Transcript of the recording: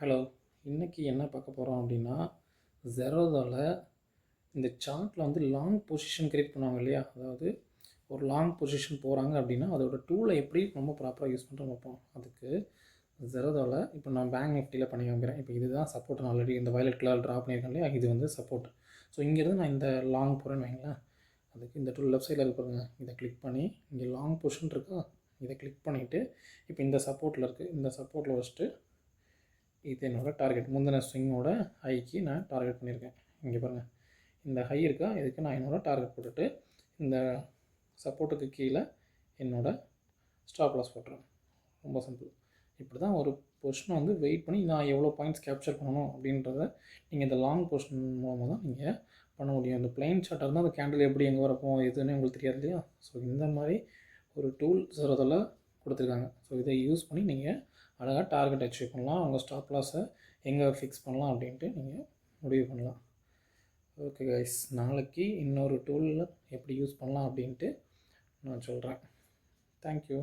Hello, இன்றைக்கி என்ன பார்க்க போகிறோம் அப்படின்னா, Zerodhaல இந்த சார்ட்டில் வந்து லாங் பொசிஷன் கிரியேட் பண்ணுவாங்க இல்லையா? அதாவது ஒரு லாங் பொசிஷன் போகிறாங்க அப்படின்னா அதோட டூலை எப்படி ரொம்ப ப்ராப்பராக யூஸ் பண்ணுறோம் பார்ப்போம். அதுக்கு Zerodhaல இப்போ நான் பேங்க் நிஃப்டியில் பண்ணி காமிக்கிறேன். இப்போ இதுதான் சப்போர்ட். நான் ஆல்ரெடி இந்த வயலட் கலர் ட்ரா பண்ணியிருக்கேன் இல்லையா? இது வந்து சப்போர்ட். ஸோ இங்கேருந்து நான் இந்த லாங் போகிறேன்னு வைங்களேன். அதுக்கு இந்த டூல் லெஃப்ட் சைடில் இருக்கு பாருங்க. இதை கிளிக் பண்ணி இங்கே லாங் பொசிஷன் இருக்கா, இதை கிளிக் பண்ணிவிட்டு இப்போ இந்த சப்போர்ட்டில் இருக்குது. இந்த சப்போர்ட்டில் வச்சுட்டு இது என்னோடய டார்கெட். முந்தின ஸ்விங்கோட ஹைக்கு நான் டார்கெட் பண்ணியிருக்கேன். இங்கே பாருங்கள், இந்த ஹை இருக்கா, இதுக்கு நான் என்னோடய டார்கெட் போட்டுட்டு இந்த சப்போர்ட்டுக்கு கீழே என்னோடய ஸ்டாப் லாஸ் போட்டுறேன். ரொம்ப சிம்பிள். இப்படி தான் ஒரு பொசிஷனை வந்து வெயிட் பண்ணி நான் எவ்வளோ பாயிண்ட்ஸ் கேப்சர் பண்ணணும் அப்படின்றத நீங்கள் இந்த லாங் பொசிஷன் மூலமாக தான் நீங்கள் பண்ண முடியும். இந்த பிளைன் சார்ட்டாக இருந்தால் அந்த கேண்டில் எப்படி எங்கே வரப்போம் எதுன்னு உங்களுக்கு தெரியாது இல்லையா? ஸோ இந்த மாதிரி ஒரு டூல் Zerodhaல கொடுத்துருக்காங்க. ஸோ இதை யூஸ் பண்ணி நீங்கள் அழகாக டார்கெட் அச்சீவ் பண்ணலாம். உங்கள் ஸ்டாப் லாஸை எங்கே ஃபிக்ஸ் பண்ணலாம் அப்படின்ட்டு நீங்கள் முடிவு பண்ணலாம். ஓகே கைஸ், நாளைக்கு இன்னொரு டூலில் எப்படி யூஸ் பண்ணலாம் அப்படின்ட்டு நான் சொல்கிறேன். தேங்க்யூ.